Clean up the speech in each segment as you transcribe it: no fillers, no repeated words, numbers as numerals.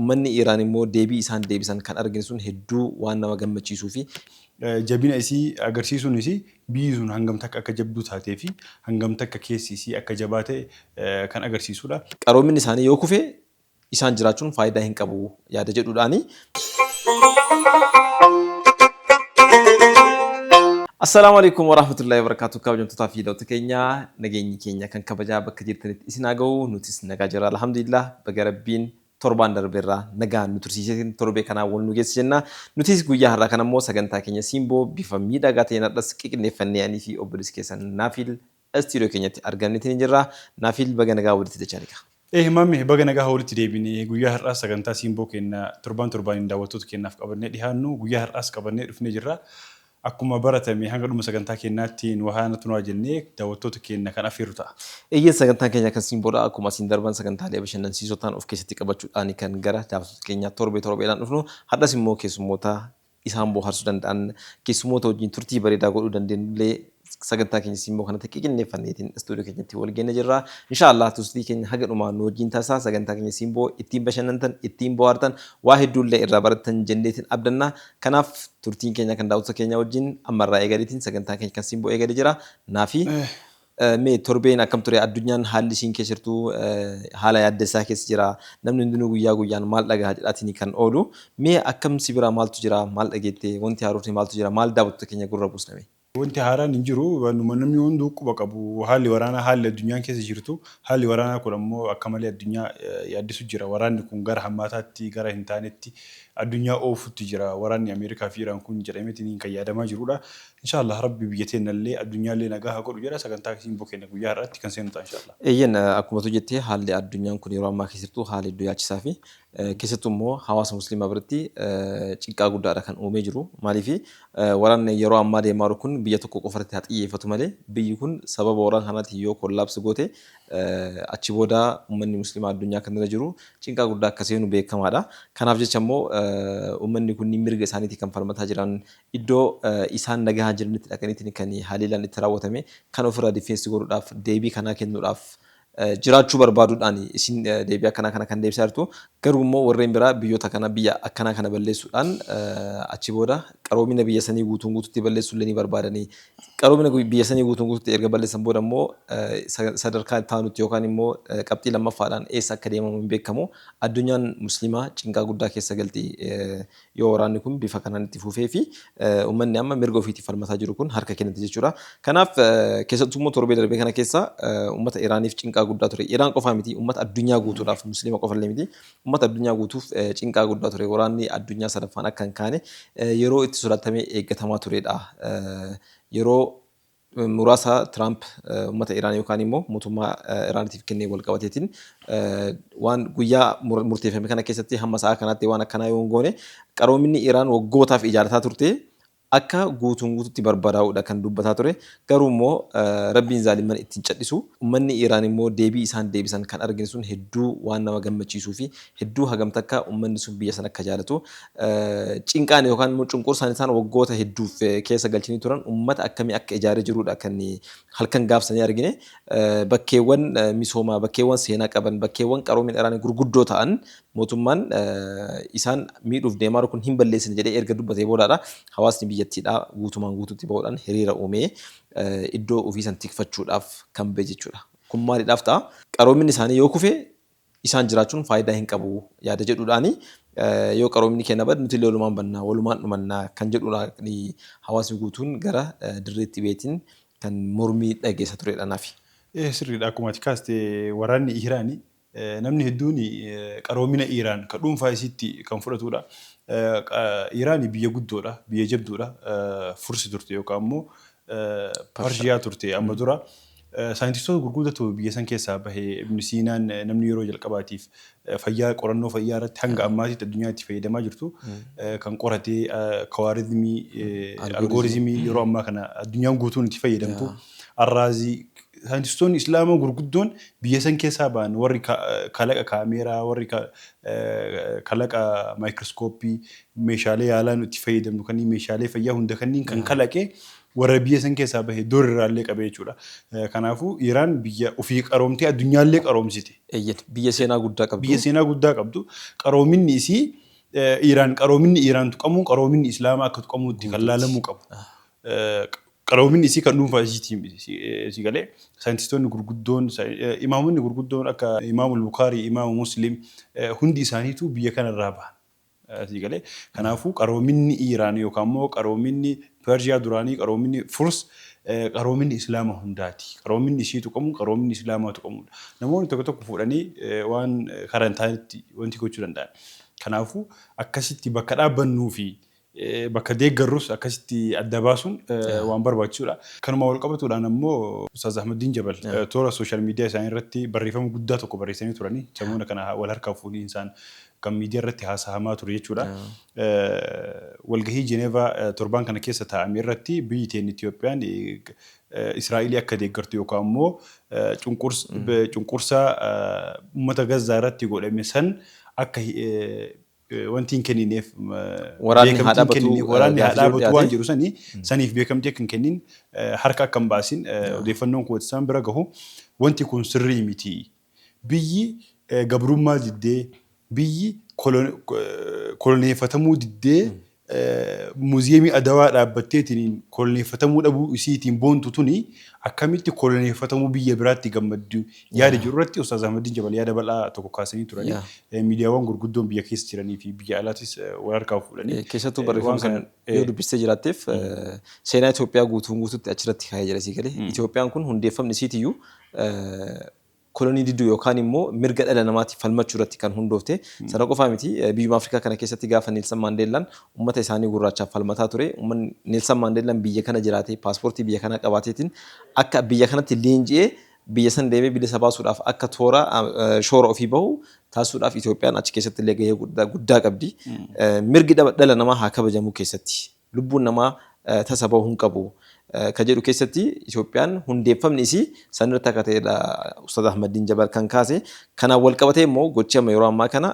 Uummanni Iraan immoo deebii isaan deebisan kan arginu sun hedduu waan nama gammachiisuu fi jabina isii agarsiisuun isii biyyi sun hangam takka akka jabduu taatee fi hangam takka keessi isii akka jabaa ta'e kan agarsiisudha. qaroominni isaanii yoo kufe isaan jiraachuun faayidaa hin qabu yaada jedhuudhaani. Assalamu alaikum warahmatullahi wabarakatuh. Kabajamtoota fi daawwattoota keenya nageenyi keenya kan kabajaa bakka jirtanitti isin haa ga'u. Nutis nagaa jira alhamdulillah. Baga Rabbiin torbaan darbeerraa nagaan nu tursiisee torbee kanaa wal nu geesse jenna. Nutis guyyaa har'aa kana immoo sagantaa keenya Simboo bifa miidhagaa ta'een har'as qiqinneeffannee ani fi obboleessi keessan Naafil istiidiyoo keenyatti argamneetiin jirra. Naafil baga nagaa walitti dachaanika. Mammi baga nagaa walitti deebinee guyyaa har'aas sagantaa Simboo keenya torbaan daawwattoota keenyaaf qabannee dhiyaannu guyyaa har'aas qabannee dhufnee jirra. Akkuma baratame hanga dhuma sagantaa keenyaatti waan tunaa jennee daawwattoota keenya kan afeeru ta'a. Eeyyee sagantaan keenya kan Simboodha. Akkuma asiin darban sagantaalee bashannansiisotaan of keessatti qabachuudhaan kan gara daawwattoota keenyaa torbeedhaan dhufnu. Har'as immoo keessummoota isaan bohaarsuu danda'an keessummoota wajjin turtii bareedaa godhuu dandeenyullee sagantaa keenya Simboo kanatti qiqinneeffanneetiin istuudiyoo keenyatti wal geenne jirra. Inshaallah turtii keenya haga dhumaa nu wajjin taasisaa sagantaa keenya Simboo ittiin bashannantan ittiin bohaartan waa hedduullee irraa barattan jenneetiin abdanna. Kanaaf turtiin keenya kan daawwattoota keenya wajjin ammarraa eegaleetiin sagantaa keenya kan Simboo eegalee jira. Naafi mee torbeen akkam ture addunyaan haalli isiin keessa jirtu haala yaaddessaa keessa jira. Namni hundinuu guyyaa guyyaan maal dhagaa jedhaatiin kan oolu. Mee akkam si bira maaltu jira maal dhageette wanti haarofni maaltu jira maal daawwattoota keenya gurra buusname. Wanti haaraan hin jiru namni hunduu quba qabu haalli waraanaa haalli addunyaan keessa jirtu haalli waraanaa kun ammoo akka malee addunyaa yaaddisu jira. Waraanni kun gara hammaataatti gara hin taanetti addunyaa oofutti jira. Waraanni Ameerikaa fi Iraan kun jedhameetiin kan yaadamaa jirudha. Inshaallah rabbi biyya teenyallee addunyaallee nagaa haa godhu jedha sagantaa Simboo keenya guyyaa har'aatti kan seenu ta'a inshaallah. Eeyyan akkuma tu jettee haalli addunyaan kun yeroo ammaa keessa jirtu haala iddoo yaachisaa fi keessattuu immoo hawaasa musliimaa biratti cinqaa guddaadha kan uumee jiru. Maaliif waraanni yeroo ammaa deemaa jiru kun biyya tokko qofarratti haa xiyyeeffatu malee biyyi kun sababa waraana kanaatti yoo kollaapsi goote achi booda uummanni musliimaa addunyaa kanarra jiru cinqaa guddaa akka seenu beekamaadha. Kanaaf jecha immoo uummanni kun mirga isaaniitii kan falmataa jiran iddoo isaan nagaa jiranitti dhaqaniitiin kan haliilaan itti raawwatame kan ofirraa difeensi godhuudhaaf deebii kanaa kennuudhaaf jiraachuu barbaaduudhaan isin deebii akkanaa kana kan deebisaa jirtu. Garuu immoo warreen biraa biyyoota kana biyya akkanaa kana balleessuudhaan achi booda qaroomina biyya sanii guutuun guutuutti balleessuullee ni barbaadanii. Qaroomina biyya sanii guutuun guutuutti erga balleessan booda immoo sadarkaa taanutti yookaan immoo qabxii lammaffaadhaan eessa akka deemamu hin beekamu. Addunyaan musliimaa cinqaa guddaa keessa galti yoo waraanni kun bifa kanaan itti fufee fi uummanni amma mirga ofiitti falmataa jiru kun harka kennate jechuudha. Kanaaf keessattuu immoo torbee darbee kana keessa uummata Iraaniif cinqaa guddaa ture. Iraan qofaa miti uummata addunyaa guutuudhaaf musliima qofallee miti. Uummata addunyaa guutuuf cinqaa guddaa ture. Waraanni addunyaa sadaffaan akka hin kaane yeroo itti sodaatamee eeggatamaa turedha. Yeroo muraasa Tiraamp uummata Iraan yookaan immoo mootummaa Iraaniitiif kennee wal qabateetiin waan guyyaa murteeffame kana keessatti hamma sa'a kanaatti waan akkanaa yoo hin goone qaroominni Iraan waggootaaf ijaarrataa turte akka guutuun guutuutti barbadaa'uudha kan dubbataa ture. Garuu immoo rabbiin zaaliman ittiin cadhisu uummanni Iraan immoo deebii isaan deebisan kan arginu sun hedduu waan nama gammachiisuu fi hedduu hagam takka uummanni sun biyya sana akka jaalatu cinqaan yookaan immoo cunqursaan isaan waggoota hedduuf keessa galchanii turan uummata akkamii akka ijaaree jiruudha kan halkan gaafsanii argine. Bakkeewwan misoomaa bakkeewwan seenaa qaban bakkeewwan qaroomin Iraan gurguddoo ta'an mootummaan isaan miidhuuf deemaa kun hin balleessine jedhee erga dubbatee boodaadha. Hawaasni biyyattiidhaa guutumaan guutuutti bahuudhaan hiriira uumee iddoo ofii san tikfachuudhaaf kan bahe jechuudha. Kun maaliidhaaf ta'a? Qaroominni isaanii yoo kufe isaan jiraachuun faayidaa hin qabu yaada jedhuudhaani yoo qaroominni keenya bade nuti illee walumaan bannaa walumaan dhumannaa kan jedhuudhaan hawaasni guutuun gara dirreetti beetiin kan mormii dhageessa turedha naafi. Sirriidha akkuma ati kaaste waraanni Iraanii namni hedduun qaroomina Iraan kan dhuunfaa isiitti kan fudhatudha. Iraan biyya guddoodha, biyya jabduudha, fursi turte yookaan immoo Parshiyaa turte amma dura. Saayintistoota gurguddatu biyya san keessaa bahee Ibn Siinaan namni yeroo jalqabaatiif qorannoo fayyaa irratti hanga ammaatitti addunyaatti fayyadamaa jirtu kan qoratee kawaarizimii algooriizimii yeroo ammaa kana addunyaan guutuun itti fayyadamtu arraazii saayintistoonni Islaamaa gurguddoon biyya san keessaa ba'an warri kalaqa kaameeraa, warri kalaqa maayikirooskooppii, meeshaalee yaalaa nuti fayyadamnu kanneen meeshaalee fayyaa hunda kanneen kan kalaqee warra biyya san keessaa bahee doorirraallee qabee jechuudha. Kanaafuu Iraan biyya ofii qaroomtee addunyaallee qaroomsite. Biyya seenaa guddaa qabdu. Biyya seenaa guddaa qabdu. Qaroominni isii qaroominni Iraan tuqamu qaroominni Islaamaa akka tuqamuutti kan laalamuu qabu. Qaroominni isii kan dhuunfaa isii galee saayintistoonni gurguddoon imaamonni gurguddoon akka Imaamul Bukaarii, Imaamu Muslim hundi isaaniitu biyya kanarraa bahan. Isii galee kanaafuu qaroominni Iraan yookaan immoo qaroominni Pershiyaa duraanii qaroominni Furs qaroominni Islaamaa hundaati. Qaroominni isii tuqamu qaroominni Islaamaa tuqamudha. Namoonni tokko tokko fuudhanii waan karaa hin taanetti wanti gochuu danda'an. Kanaafuu akkasitti bakka dhaabbannuu fi bakka deeggarrus akkasitti adda baasuun waan barbaachisuudha. Kanuma wal qabatuudhaan ammoo Ustaaz Ahmadiin Jabal toora sooshaal miidiyaa isaanii irratti barreeffama guddaa tokko barreessanii turanii samoona kana wal harkaa fuudhanii isaan kan miidiyaa irratti haasahamaa ture jechuudha. Walgahii Jeneevaa torbaan kana keessa taa'ame irratti biyyi teenya Itoophiyaan Israa'eel akka deeggartu yookaan immoo cunqursaa uummata Gazzaa irratti godhame san akka wanti hin kennineef waraanni haa dhaabatu waan jiru saniif beekamtii akka hin kennin harka akka hin baasin odeeffannoon kun isaan bira gahu wanti kun sirrii miti. Biyyi gabrummaa diddee biyyi koloneeffatamuu diddee muuziyeemii Adawaa dhaabbatteetiin koloneeffatamuu dhabuu isiitiin boontu tuni akkamitti koloneeffatamuu biyya biraatti gammaddu yaada jiru irratti Ustaaz Ahmadiin Jabal yaada bal'aa tokko kaasanii turanii miidiyaawwan gurguddoon biyya keessa jiranii fi biyya alaatis wal harkaa fuudhanii. Keessattuu barreeffama sana yoo dubbistee jiraatteef seenaa Itoophiyaa guutuutti achirratti kaa'ee jira sii galee Itoophiyaan kun hundeeffamni isiitiyyuu kolonii didduu yookaan immoo mirga dhala namaatiif falmachuu irratti kan hundoofte sana qofaa miti biyyuma Afrikaa kana keessatti gaafa Neelsan Maandeellaan uummata isaanii gurraachaaf falmataa ture uummanni Neelsan Maandeellaan biyya kana jiraatee paaspoortii biyya kana qabaateetiin akka biyya kanatti leenji'ee biyya san deemee bilisa baasuudhaaf akka toora shoora ofii bahu taasisuudhaaf Itoophiyaan achi keessatti illee gahee guddaa qabdi. Mirgi dhala namaa haa kabajamu keessatti lubbuun namaa tasa bahuu hin qabu. Kan jedhu keessatti Itoophiyaan hundeeffamni isii sanirratti akka ta'edha Ustaaz Ahmadiin Jabal kan kaase. Kanaan wal qabatee immoo gochi amma yeroo ammaa kana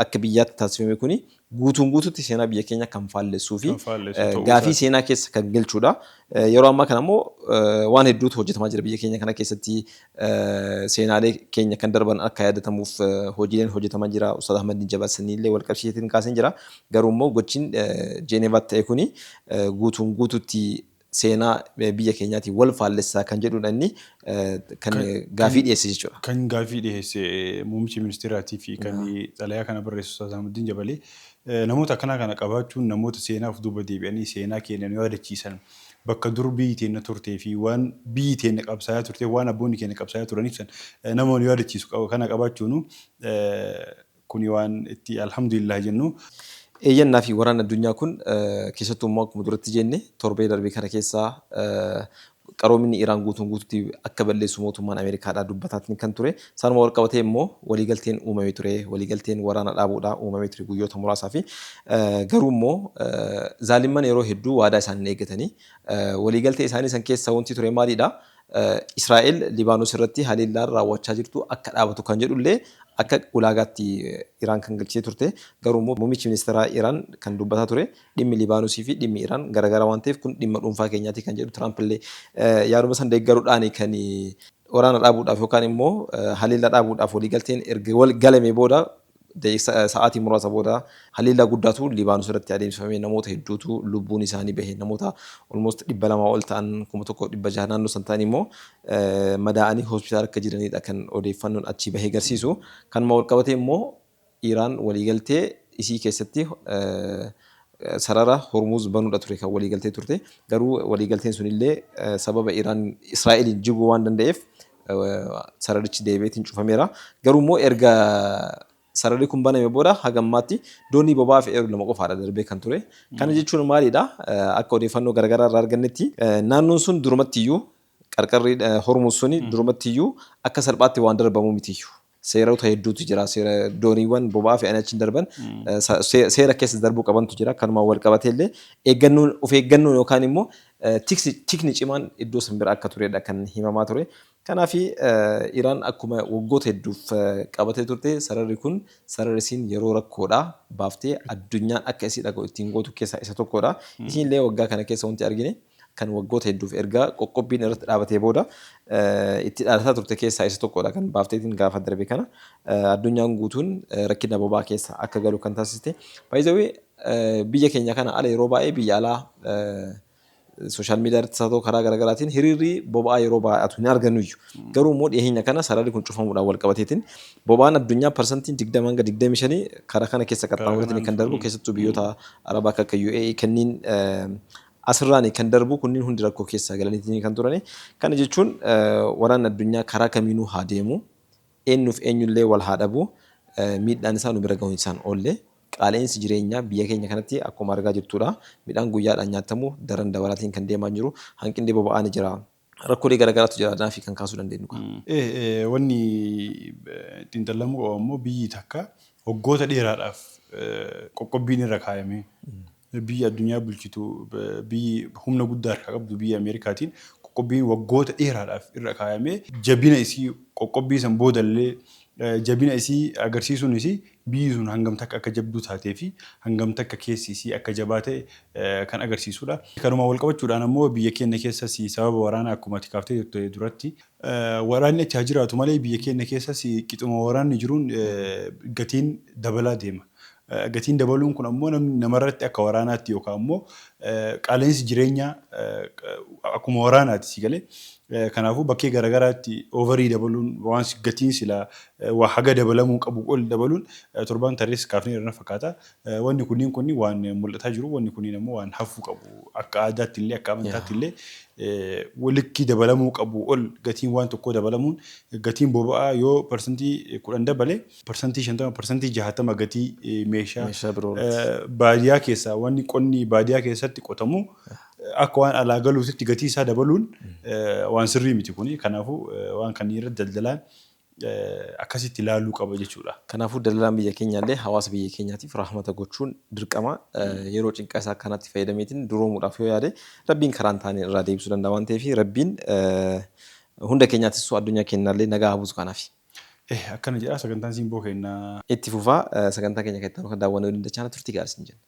akka biyyaatti taasifame kuni guutuutti seenaa biyya keenya kan faallessuu fi gaafii seenaa keessa kan galchuudha. Yeroo ammaa kana immoo waan hedduutu hojjetamaa jira biyya keenya kana keessatti seenaalee keenya kan darban akka yaadatamuuf hojiileen hojjetamaa jira. Ustaaz Ahmadiin Jabal sanillee wal qabsiiseetiin kaasee jira. Garuu immoo gochiin Jeeneevaatti ta'e kuni guutuutti seenaa biyya keenyaatiin wal faallessaa kan jedhudha inni kan gaafii dhiyeesse jechuudha. Kan gaafii dhiyeesse muummichi ministeeraatii fi kan xalayaa kana barreessu Ustaaz Ahmadiin Jabalee namoota akkanaa kana qabaachuun namoota seenaaf duuba deebi'anii seenaa keenya nu yaadachiisan bakka dur biyyi teenya turtee fi waan biyyi teenya qabsaa'aa turte waan abboonni keenya qabsaa'aa turaniif nama nu yaadachiisu kana qabaachuun kuni waan itti alhamdulillah jennu. Eeyyannaa fi waraana addunyaa kun keessattuu immoo akkuma duratti jenne torbee darbee kana keessaa qaroominni Iraan guutuutti akka balleessu mootummaan Ameerikaadhaa dubbataatiin kan ture. Sanuma wal qabatee immoo waliigalteen uumamee ture. Waliigalteen waraana dhaabuudhaa uumamee ture guyyoota muraasaa fi garuu immoo zaalimman yeroo hedduu waadaa isaanii eeggatanii waliigaltee isaanii san keessa wanti ture maalidha? Israa'el Libaanos irratti haleellaan raawwachaa jirtu akka dhaabatu kan jedhullee akka ulaagaatti Iraan kan galchee turte. Garuu immoo muummichi ministeeraa Iraan kan dubbataa ture dhimmi Libaanosii fi dhimmi Iraan garagara waan ta'eef kun dhimma dhuunfaa keenyaati kan jedhu Tiraamp illee yaaduma san deeggaruudhaan kan waraana dhaabuudhaaf yookaan immoo haleellaa dhaabuudhaaf waliigalteen erga wal galame booda sa'aatii muraasa booda haleellaa guddaatu Libaanos irratti adeemsifamee namoota hedduutu lubbuun isaanii bahe namoota almost 200 ol ta'an 1600 naannoo san ta'an immoo madaa'anii hospitaala akka jiranidha kan odeeffannoon achi bahee agarsiisu. Kanuma wal qabatee immoo Iraan waliigaltee isii keessatti sarara Hormuz banuudha ture kan waliigaltee turte. Garuu waliigalteen sunillee sababa Iraan Israa'eliin jiguu waan danda'eef sararichi deebi'eetiin cufameera. Garuu immoo erga sararri kun baname booda hagammaatti doonii boba'aa fe'eeru lama qofaadha darbee kan ture. Kana jechuun maalidha? Akka odeeffannoo garaagaraa irraa argannetti naannoon sun durumattiyyuu qarqarri Hormuz suni durumattiyyuu akka salphaatti waan darbamu mitiyyuu. seerota hedduutu jira. Dooniiwwan boba'aa fe'anii achiin darban seera keessa darbuu qabantu jira. Kanuma wal qabatee illee of eeggannoon yookaan immoo tikni cimaan iddoo san bira akka turedha kan himamaa ture. Kanaaf Iraan akkuma waggoota hedduuf qabatee turte sararri kun sararri isiin yeroo rakkoodhaa baaftee addunyaan akka isii dhaga'u ittiin gootu keessaa isa tokkodha. Isiin illee waggaa kana keessa wanti argine kan waggoota hedduuf ergaa qoqqobbiin irratti dhaabatee booda itti dhaadataa turte keessaa isa tokkodha kan baafteetiin gaafa darbe kana addunyaan guutuun rakkina boba'aa keessa akka galu kan taasiste. Baay'ee biyya keenya kana ala yeroo baay'ee biyya alaa sooshaal miidiyaa irratti haa ta'u karaa garaagaraatiin hiriirri boba'aa yeroo baay'atu hin argannu iyyuu. Garuu immoo dhiyeenya kana sararri kun cufamuudhaan wal qabateetiin boba'aan addunyaa parsantiin 20 hanga 25 karaa kana keessa qaxxaamuratanii kan darbu keessattuu biyyoota Arabaa akka UAE kenniin asirraan kan darbu kunniin hundi rakkoo keessa galanii kan turani. Kana jechuun waraanni addunyaa karaa kamiinuu haa deemu eenyuuf eenyullee wal haa dhabu miidhaan isaa nu bira gahuun isaan oolle. Qaala'insi jireenyaa biyya keenya kanatti akkuma argaa jirtudha. Midhaan guyyaadhaan nyaatamu daran dabalaatiin kan deemaa jiru. Hanqinni boba'aa ni jira. Rakkoolee garaagaraatu jira fi kan kaasuu dandeenyu. Wanni xiinxalamuu qabu immoo biyyi takka waggoota dheeraadhaaf qoqqobbiin irra kaayame. Biyya addunyaa bulchitu biyyi humna guddaa harkaa qabdu biyya Ameerikaatiin qoqqobbiin waggoota dheeraadhaaf irra kaayame jabina isii qoqqobbii san boodallee jabina isii agarsiisuun isii biyyi sun hangam takka akka jabduu taatee fi hangam takka keessi isii akka jabaa ta'e kan agarsiisudha. Kanuma wal qabachuudhaan ammoo biyya keenya keessas sababa waraanaa akkuma ati kaaftee turte duratti waraanni achi haa jiraatu malee biyya keenya keessas qixuma waraanni jiruun gatiin dabalaa deema. Gatiin dabaluun kun ammoo namarratti akka waraanaatti yookaan ammoo qaala'insi jireenyaa akkuma waraanaatti si galee. Kanaafuu bakkee garaagaraatti oovarii dabaluun waan gatiin silaa waa haga dabalamuu qabu ol dabaluun torbaan tarrees kaafnee irra fakkaata. Wanni kunniin waan mul'ataa jiru wanni kunniin ammoo waan hafuu qabu akka aadaatti illee akka amantaatti illee walitti dabalamuu qabu ol gatiin waan tokkoo dabalamuun gatiin boba'aa yoo parsantii 10 dabale parsantii 50 parsantii 60 gatii meeshaa baadiyyaa keessaa wanni qonni baadiyyaa keessatti qotamu akka waan alaa galuutti gatii isaa dabaluun waan sirrii miti kuni. Kanaafuu waan kan irratti daldalaan akkasitti ilaaluu qaba jechuudha. Kanaafuu daldalaan biyya keenyaallee hawaasa biyya keenyaatiif rahmata gochuun dirqama yeroo cinqaa isaa kanatti fayyadameetiin duroomuudhaaf yoo yaade rabbiin karaan taanee irraa deebisuu danda'a waan ta'eef rabbiin hunda keenyaattis addunyaa keenyaallee nagaa haa buusu kanaaf. Akkana jedha sagantaan simboo kennaa. Itti fufaa sagantaa keenya keessatti kan daawwannoo danda'an turtii gaariin jenna.